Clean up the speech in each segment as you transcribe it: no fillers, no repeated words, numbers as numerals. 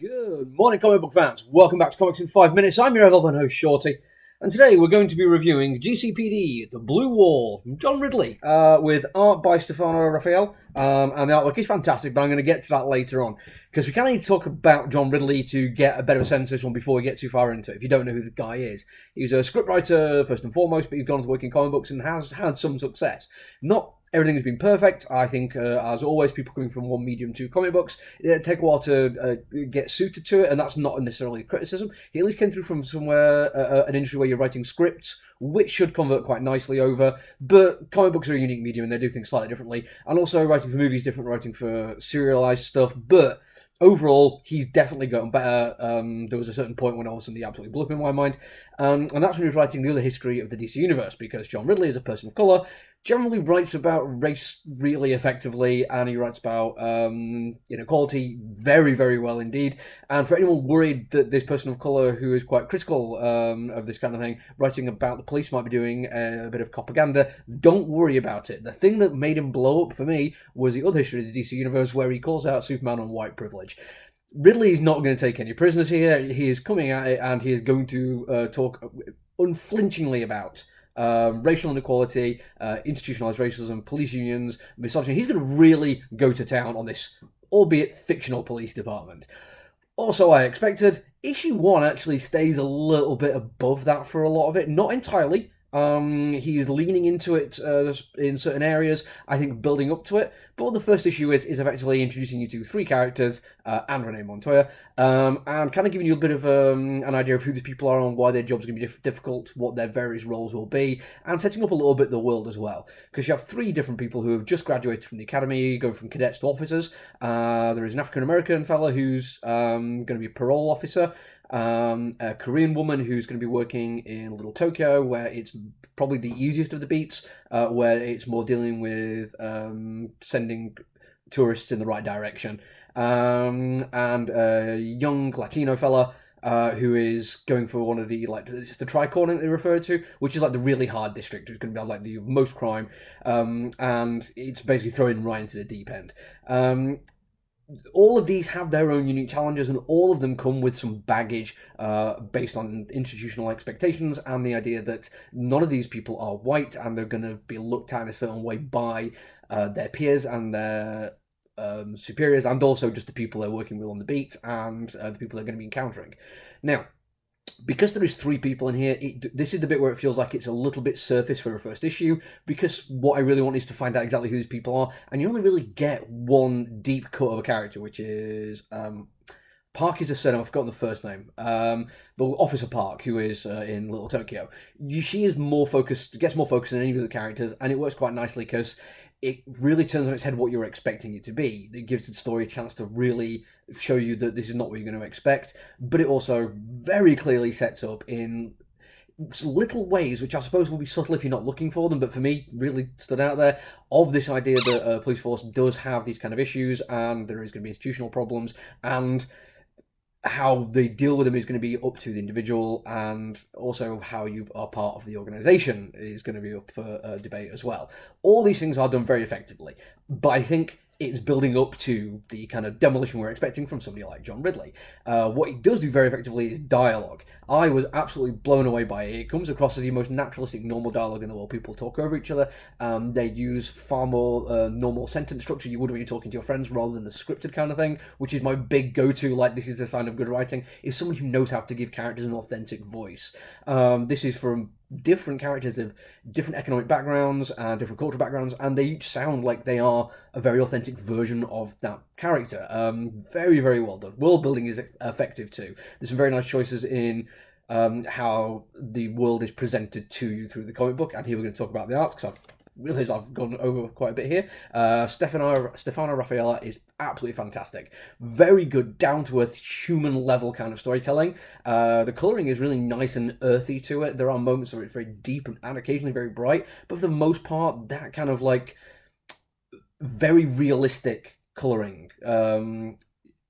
Good morning, comic book fans. Welcome back to Comics in 5 Minutes. I'm your ever host, Shorty, and today we're going to be reviewing GCPD, The Blue Wall, from John Ridley, with art by Stefano Raphael, and the artwork is fantastic, but I'm going to get to that later on, because we kind of need to talk about John Ridley to get a better sense of this one before we get too far into it, if you don't know who the guy is. He's a scriptwriter, first and foremost, but he's gone to work in comic books and has had some success. Not everything has been perfect. I think, as always, people coming from one medium to comic books, it take a while to get suited to it, and that's not necessarily a criticism. He at least came through from somewhere, an industry where you're writing scripts, which should convert quite nicely over, but comic books are a unique medium, and they do things slightly differently, and also writing for movies different, writing for serialized stuff, but overall, he's definitely gotten better. There was a certain point when all of a sudden he absolutely blew up in my mind, and that's when he was writing the other history of the DC Universe, because John Ridley is a person of colour, generally writes about race really effectively, and he writes about inequality very, very well indeed. And for anyone worried that this person of colour who is quite critical of this kind of thing, writing about the police might be doing a bit of propaganda, don't worry about it. The thing that made him blow up for me was the other history of the DC Universe, where he calls out Superman on white privilege. Ridley is not going to take any prisoners here. He is coming at it, and he is going to talk unflinchingly about racial inequality, institutionalized racism, police unions, misogyny. He's going to really go to town on this, albeit fictional, police department. Also, I expected, issue 1 actually stays a little bit above that for a lot of it. Not entirely. He's leaning into it in certain areas, I think building up to it. But what the first issue is effectively introducing you to 3 characters, and Renee Montoya, and kind of giving you a bit of an idea of who these people are and why their jobs are going to be difficult, what their various roles will be, and setting up a little bit the world as well. Because you have 3 different people who have just graduated from the academy, going from cadets to officers. There is an African-American fella who's going to be a parole officer, a Korean woman who's going to be working in Little Tokyo, where it's probably the easiest of the beats, where it's more dealing with sending tourists in the right direction, and a young Latino fella who is going for one of the, like, it's the Tricorn they refer to, which is like the really hard district. It's going to be like the most crime, and it's basically throwing right into the deep end. All of these have their own unique challenges, and all of them come with some baggage based on institutional expectations and the idea that none of these people are white, and they're going to be looked at in a certain way by their peers and their superiors, and also just the people they're working with on the beat, and the people they're going to be encountering. Now, because there is 3 people in here, this is the bit where it feels like it's a little bit surface for a first issue, because what I really want is to find out exactly who these people are, and you only really get one deep cut of a character, which is Park is a surname, I've forgotten the first name, but Officer Park, who is in Little Tokyo. She is more focused, gets more focused than any of the characters, and it works quite nicely because it really turns on its head what you're expecting it to be. It gives the story a chance to really show you that this is not what you're going to expect, but it also very clearly sets up in little ways, which I suppose will be subtle if you're not looking for them, but for me, really stood out there, of this idea that a police force does have these kind of issues, and there is going to be institutional problems, and how they deal with them is going to be up to the individual, and also how you are part of the organization is going to be up for debate as well. All these things are done very effectively, but I think it's building up to the kind of demolition we're expecting from somebody like John Ridley. What he does do very effectively is dialogue. I was absolutely blown away by it. It comes across as the most naturalistic, normal dialogue in the world. People talk over each other. They use far more normal sentence structure you would when you're talking to your friends, rather than the scripted kind of thing, which is my big go-to, like, this is a sign of good writing, is someone who knows how to give characters an authentic voice. This is from different characters of different economic backgrounds and different cultural backgrounds, and they each sound like they are a very authentic version of that character. Very, very well done. World building is effective too. There's some very nice choices in how the world is presented to you through the comic book, and here we're going to talk about the art, because I've realised I've gone over quite a bit here. Stefano Raffaella is absolutely fantastic. Very good, down-to-earth, human-level kind of storytelling. The colouring is really nice and earthy to it. There are moments where it's very deep and occasionally very bright, but for the most part, that kind of, like, very realistic colouring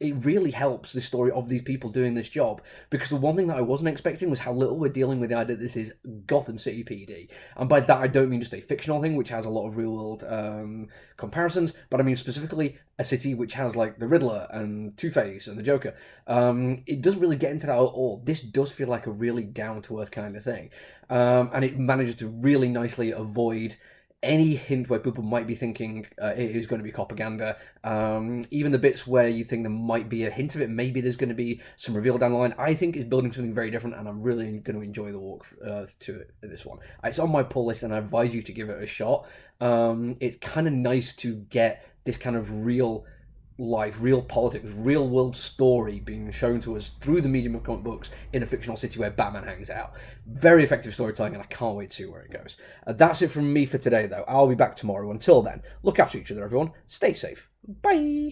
it really helps the story of these people doing this job, because the one thing that I wasn't expecting was how little we're dealing with the idea that this is Gotham City PD. And by that, I don't mean just a fictional thing, which has a lot of real world comparisons, but I mean specifically a city which has like the Riddler and Two-Face and the Joker. It doesn't really get into that at all. This does feel like a really down to earth kind of thing, and it manages to really nicely avoid any hint where people might be thinking it is going to be propaganda. Even the bits where you think there might be a hint of it, maybe there's going to be some reveal down the line, I think it's building something very different, and I'm really going to enjoy the walk to it, this one. It's on my pull list, and I advise you to give it a shot. It's kind of nice to get this kind of real life, real politics, real world story being shown to us through the medium of comic books in a fictional city where Batman hangs out. Very effective storytelling, and I can't wait to see where it goes. That's it from me for today, though. I'll be back tomorrow. Until then, look after each other, everyone. Stay safe. Bye.